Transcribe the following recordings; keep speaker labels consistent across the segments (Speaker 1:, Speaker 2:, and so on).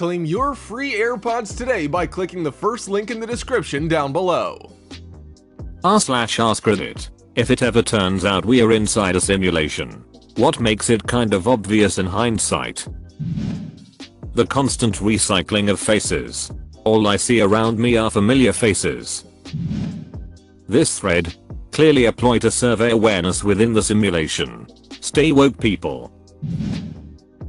Speaker 1: Claim your free AirPods today by clicking the first link in the description down below.
Speaker 2: r/AskReddit. If it ever turns out we are inside a simulation, what makes it kind of obvious in hindsight? The constant recycling of faces. All I see around me are familiar faces. This thread. Clearly a ploy to survey awareness within the simulation. Stay woke, people.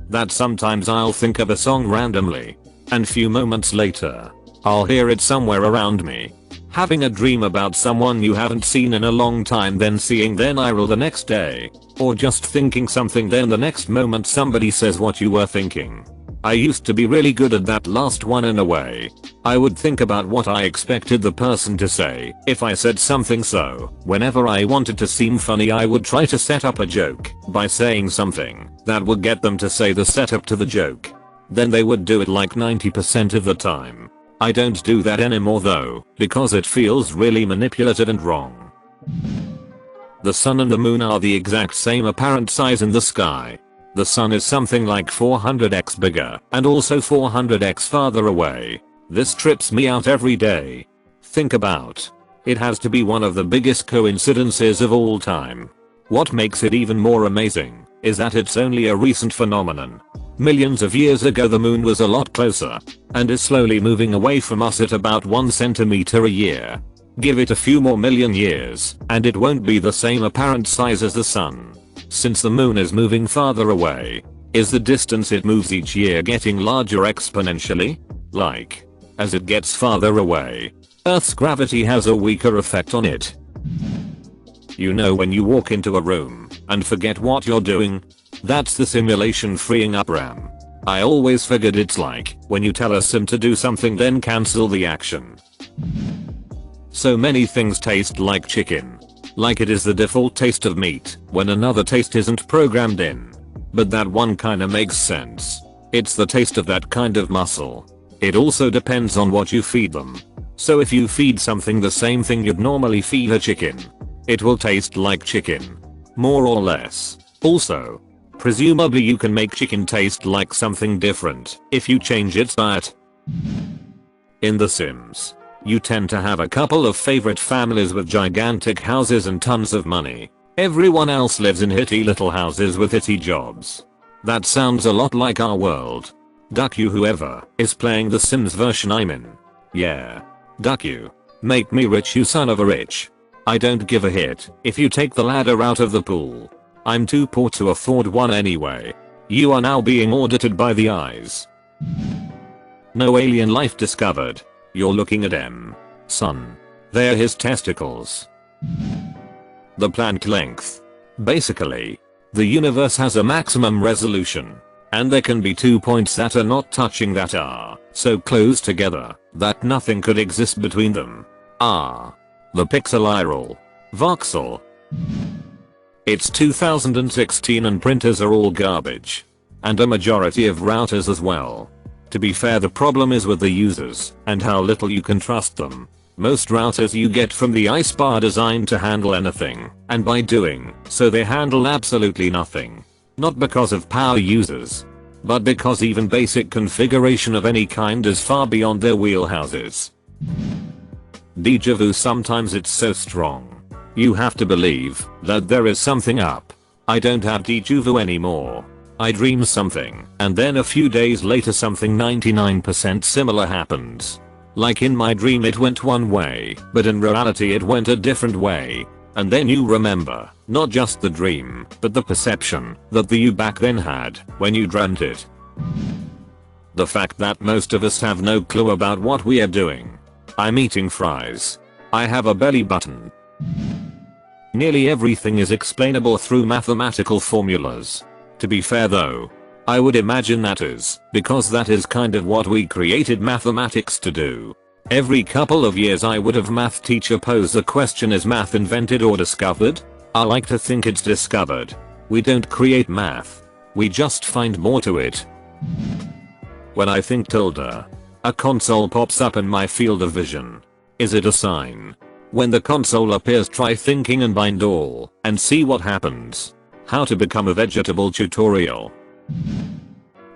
Speaker 2: That sometimes I'll think of a song randomly, and few moments later, I'll hear it somewhere around me. Having a dream about someone you haven't seen in a long time, then seeing their IRL the next day. Or just thinking something, then the next moment somebody says what you were thinking. I used to be really good at that last one in a way. I would think about what I expected the person to say if I said something, so whenever I wanted to seem funny I would try to set up a joke by saying something that would get them to say the setup to the joke. Then they would do it like 90% of the time. I don't do that anymore though, because it feels really manipulative and wrong. The sun and the moon are the exact same apparent size in the sky. The sun is something like 400x bigger and also 400x farther away. This trips me out every day. Think about. It has to be one of the biggest coincidences of all time. What makes it even more amazing is that it's only a recent phenomenon. Millions of years ago the moon was a lot closer and is slowly moving away from us at about 1 centimeter a year. Give it a few more million years and it won't be the same apparent size as the sun. Since the moon is moving farther away, is the distance it moves each year getting larger exponentially? Like, as it gets farther away, Earth's gravity has a weaker effect on it. You know when you walk into a room and forget what you're doing? That's the simulation freeing up RAM. I always figured it's like when you tell a sim to do something then cancel the action. So many things taste like chicken. Like it is the default taste of meat when another taste isn't programmed in. But that one kinda makes sense. It's the taste of that kind of muscle. It also depends on what you feed them. So if you feed something the same thing you'd normally feed a chicken, it will taste like chicken. More or less. Also, presumably you can make chicken taste like something different if you change its diet. In The Sims, you tend to have a couple of favorite families with gigantic houses and tons of money. Everyone else lives in hitty little houses with hitty jobs. That sounds a lot like our world. Duck you, whoever is playing the Sims version I'm in. Yeah. Duck you. Make me rich, you son of a rich. I don't give a hit if you take the ladder out of the pool. I'm too poor to afford one anyway. You are now being audited by the eyes. No alien life discovered. You're looking at M. Son. They're his testicles. The plant length. Basically, the universe has a maximum resolution, and there can be 2 points that are not touching that are so close together that nothing could exist between them. The pixel IRL. Voxel. It's 2016 and printers are all garbage. And a majority of routers as well. To be fair, the problem is with the users and how little you can trust them. Most routers you get from the ICE are designed to handle anything, and by doing so they handle absolutely nothing. Not because of power users, but because even basic configuration of any kind is far beyond their wheelhouses. Deja vu, sometimes it's so strong. You have to believe that there is something up. I don't have deja vu anymore. I dream something, and then a few days later something 99% similar happens. Like in my dream it went one way, but in reality it went a different way. And then you remember, not just the dream, but the perception that the you back then had when you dreamt it. The fact that most of us have no clue about what we are doing. I'm eating fries. I have a belly button. Nearly everything is explainable through mathematical formulas. To be fair though, I would imagine that is because that is kind of what we created mathematics to do. Every couple of years I would have math teacher pose the question, is math invented or discovered? I like to think it's discovered. We don't create math. We just find more to it. When I think tilde, a console pops up in my field of vision. Is it a sign? When the console appears, try thinking and bind all and see what happens. How to become a vegetable tutorial.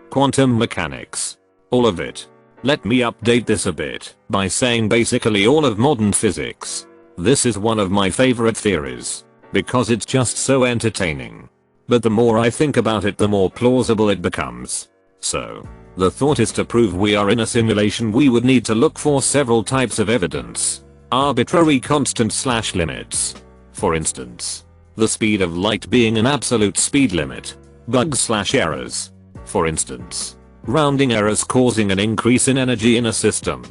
Speaker 2: Quantum mechanics. All of it. Let me update this a bit by saying basically all of modern physics. This is one of my favorite theories because it's just so entertaining. But the more I think about it, the more plausible it becomes. So, the thought is to prove we are in a simulation we would need to look for several types of evidence. Arbitrary constant/limits. For instance, the speed of light being an absolute speed limit. Bugs/errors. For instance, rounding errors causing an increase in energy in a system.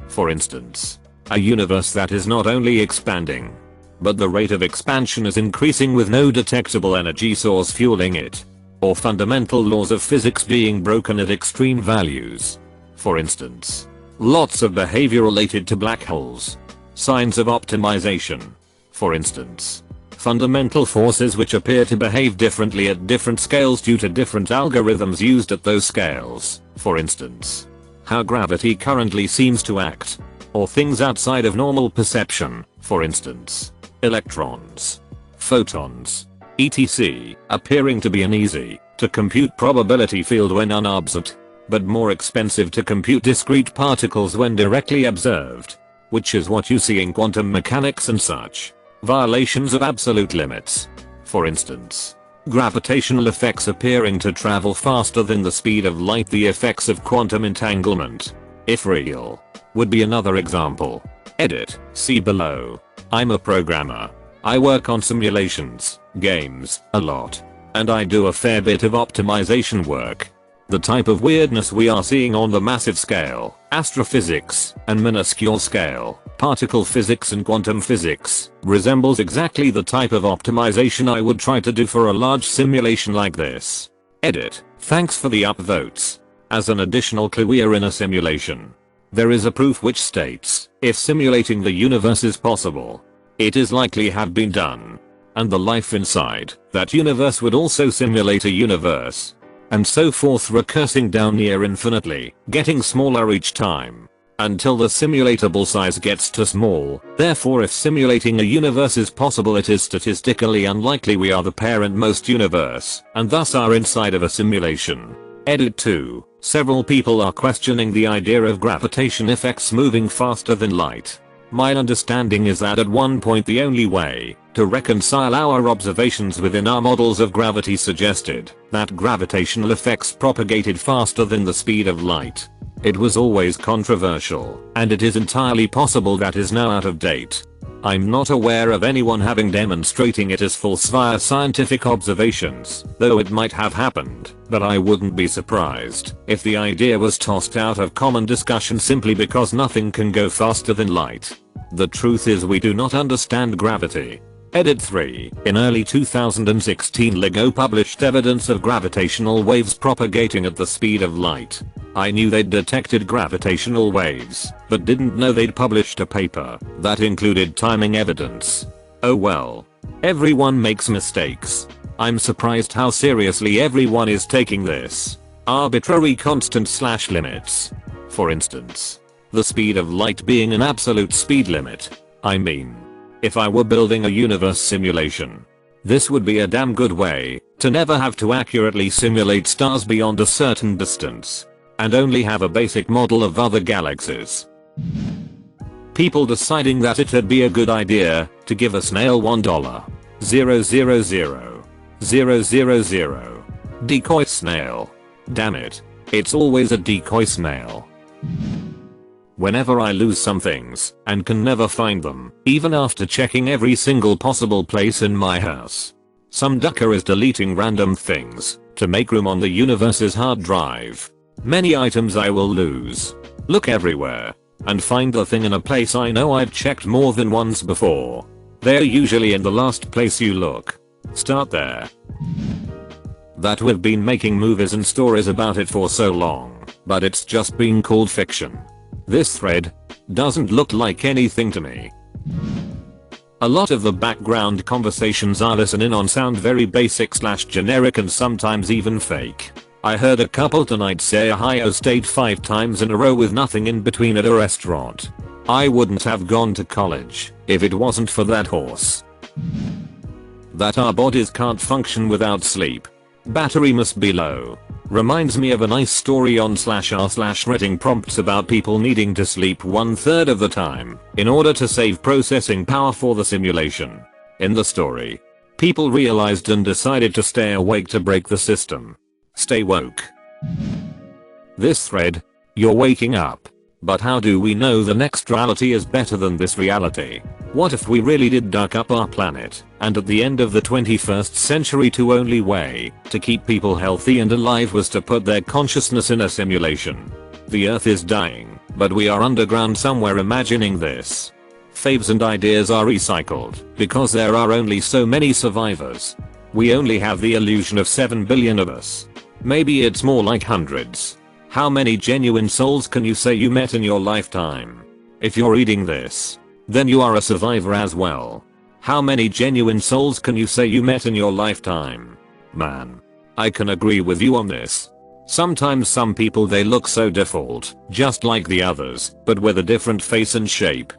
Speaker 2: For instance, a universe that is not only expanding, but the rate of expansion is increasing with no detectable energy source fueling it. Or fundamental laws of physics being broken at extreme values. For instance, lots of behavior related to black holes. Signs of optimization. For instance, fundamental forces which appear to behave differently at different scales due to different algorithms used at those scales. For instance, how gravity currently seems to act. Or things outside of normal perception. For instance, electrons, photons, etc. appearing to be an easy to compute probability field when unobserved, but more expensive to compute discrete particles when directly observed, which is what you see in quantum mechanics and such. Violations of absolute limits. For instance, gravitational effects appearing to travel faster than the speed of light. The effects of quantum entanglement, if real, would be another example. Edit, see below. I'm a programmer. I work on simulations, games, a lot. And I do a fair bit of optimization work. The type of weirdness we are seeing on the massive scale, astrophysics, and minuscule scale, particle physics and quantum physics, resembles exactly the type of optimization I would try to do for a large simulation like this. Edit, thanks for the upvotes. As an additional clue, we are in a simulation. There is a proof which states, if simulating the universe is possible, it is likely have been done. And the life inside that universe would also simulate a universe. And so forth, recursing down near infinitely, getting smaller each time. Until the simulatable size gets too small. Therefore, if simulating a universe is possible, it is statistically unlikely we are the parent most universe, and thus are inside of a simulation. Edit 2. Several people are questioning the idea of gravitation effects moving faster than light. My understanding is that at one point the only way to reconcile our observations within our models of gravity suggested that gravitational effects propagated faster than the speed of light. It was always controversial, and it is entirely possible that is now out of date. I'm not aware of anyone having demonstrating it as false via scientific observations, though it might have happened, but I wouldn't be surprised if the idea was tossed out of common discussion simply because nothing can go faster than light. The truth is we do not understand gravity. Edit 3. In early 2016, LEGO published evidence of gravitational waves propagating at the speed of light. I knew they'd detected gravitational waves, but didn't know they'd published a paper that included timing evidence. Oh well. Everyone makes mistakes. I'm surprised how seriously everyone is taking this. Arbitrary constant/limits. For instance, the speed of light being an absolute speed limit. I mean, if I were building a universe simulation, this would be a damn good way to never have to accurately simulate stars beyond a certain distance, and only have a basic model of other galaxies. People deciding that it'd be a good idea to give a snail $1,000,000,000 decoy snail. Damn it. It's always a decoy snail. Whenever I lose some things and can never find them, even after checking every single possible place in my house, some ducker is deleting random things to make room on the universe's hard drive. Many items I will lose, look everywhere, and find the thing in a place I know I've checked more than once before. They're usually in the last place you look. Start there. That we've been making movies and stories about it for so long, but it's just been called fiction. This thread doesn't look like anything to me. A lot of the background conversations I listen in on sound very basic/generic and sometimes even fake. I heard a couple tonight say Ohio State 5 times in a row with nothing in between at a restaurant. I wouldn't have gone to college if it wasn't for that horse. That our bodies can't function without sleep. Battery must be low. Reminds me of a nice story on /r/reading prompts about people needing to sleep 1/3 of the time in order to save processing power for the simulation. In the story, people realized and decided to stay awake to break the system. Stay woke. This thread, you're waking up. But how do we know the next reality is better than this reality? What if we really did duck up our planet, and at the end of the 21st century the only way to keep people healthy and alive was to put their consciousness in a simulation? The Earth is dying, but we are underground somewhere imagining this. Faves and ideas are recycled, because there are only so many survivors. We only have the illusion of 7 billion of us. Maybe it's more like hundreds. How many genuine souls can you say you met in your lifetime? If you're reading this, then you are a survivor as well. How many genuine souls can you say you met in your lifetime? Man, I can agree with you on this. Sometimes some people they look so default, just like the others, but with a different face and shape.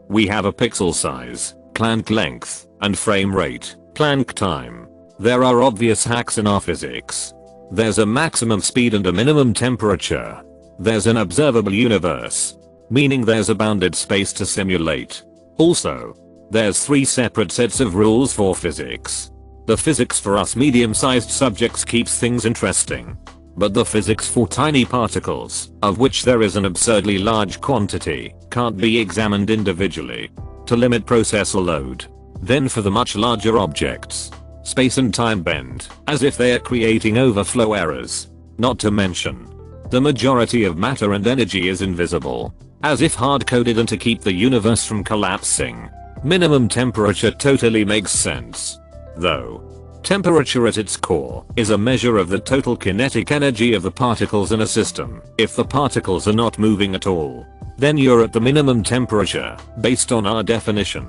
Speaker 2: We have a pixel size, Planck length, and frame rate, Planck time. There are obvious hacks in our physics. There's a maximum speed and a minimum temperature. There's an observable universe, meaning there's a bounded space to simulate. Also, there's 3 separate sets of rules for physics. The physics for us medium-sized subjects keeps things interesting. But the physics for tiny particles, of which there is an absurdly large quantity, can't be examined individually to limit processor load. Then for the much larger objects, space and time bend, as if they are creating overflow errors. Not to mention, the majority of matter and energy is invisible, as if hard-coded and to keep the universe from collapsing. Minimum temperature totally makes sense. Though, temperature at its core is a measure of the total kinetic energy of the particles in a system. If the particles are not moving at all, then you're at the minimum temperature, based on our definition.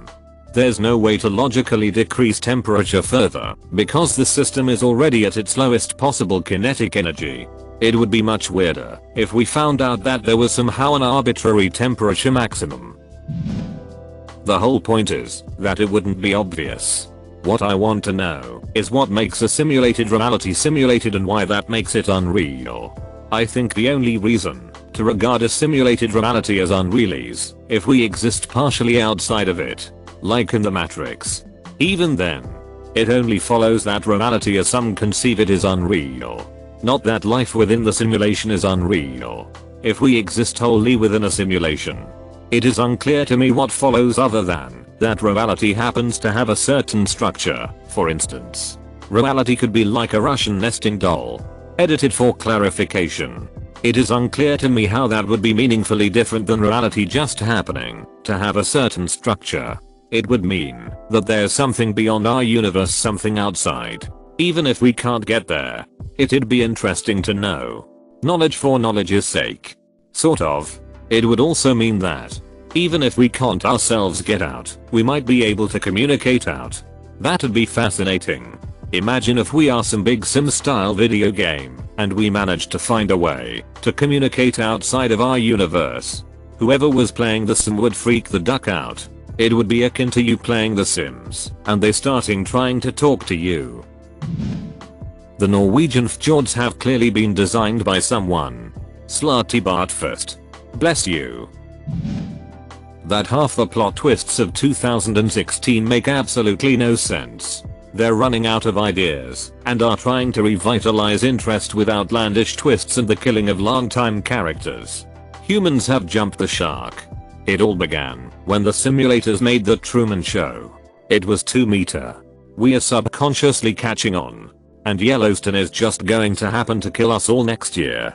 Speaker 2: There's no way to logically decrease temperature further, because the system is already at its lowest possible kinetic energy. It would be much weirder if we found out that there was somehow an arbitrary temperature maximum. The whole point is that it wouldn't be obvious. What I want to know is what makes a simulated reality simulated and why that makes it unreal. I think the only reason to regard a simulated reality as unreal is if we exist partially outside of it. Like in the Matrix. Even then, it only follows that reality as some conceive it is unreal. Not that life within the simulation is unreal. If we exist wholly within a simulation, it is unclear to me what follows other than that reality happens to have a certain structure. For instance, reality could be like a Russian nesting doll, edited for clarification. It is unclear to me how that would be meaningfully different than reality just happening to have a certain structure. It would mean that there's something beyond our universe, something outside. Even if we can't get there, it'd be interesting to know. Knowledge for knowledge's sake. Sort of. It would also mean that, even if we can't ourselves get out, we might be able to communicate out. That'd be fascinating. Imagine if we are some big sim style video game, and we managed to find a way to communicate outside of our universe. Whoever was playing the sim would freak the duck out. It would be akin to you playing The Sims, and they starting trying to talk to you. The Norwegian fjords have clearly been designed by someone. Slutty Bart first. Bless you. That half the plot twists of 2016 make absolutely no sense. They're running out of ideas, and are trying to revitalize interest with outlandish twists and the killing of longtime characters. Humans have jumped the shark. It all began when the simulators made The Truman Show. It was 2 meter. We are subconsciously catching on. And Yellowstone is just going to happen to kill us all next year.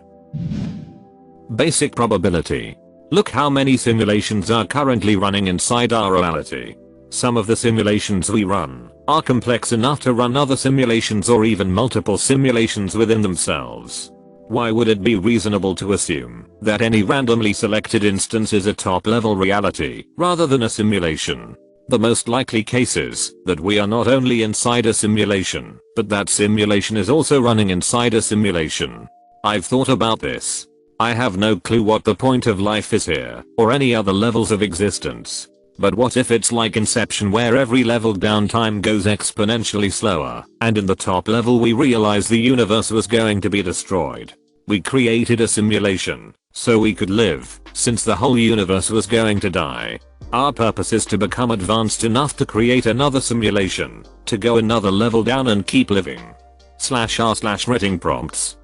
Speaker 2: Basic probability. Look how many simulations are currently running inside our reality. Some of the simulations we run are complex enough to run other simulations or even multiple simulations within themselves. Why would it be reasonable to assume that any randomly selected instance is a top-level reality rather than a simulation? The most likely case is that we are not only inside a simulation, but that simulation is also running inside a simulation. I've thought about this. I have no clue what the point of life is here, or any other levels of existence. But what if it's like Inception where every level down time goes exponentially slower, and in the top level we realize the universe was going to be destroyed. We created a simulation, so we could live, since the whole universe was going to die. Our purpose is to become advanced enough to create another simulation, to go another level down and keep living. /r/writing prompts.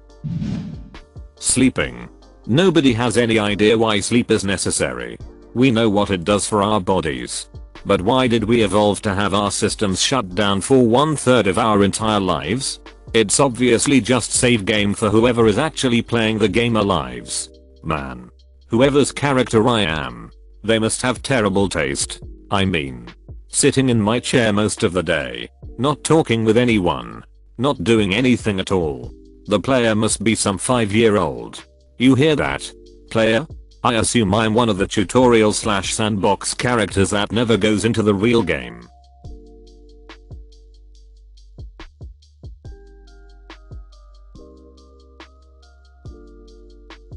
Speaker 2: Sleeping. Nobody has any idea why sleep is necessary. We know what it does for our bodies. But why did we evolve to have our systems shut down for 1/3 of our entire lives? It's obviously just save game for whoever is actually playing the game lives. Man. Whoever's character I am. They must have terrible taste. I mean. Sitting in my chair most of the day. Not talking with anyone. Not doing anything at all. The player must be some 5-year-old. You hear that? Player? I assume I'm one of the tutorial/sandbox characters that never goes into the real game.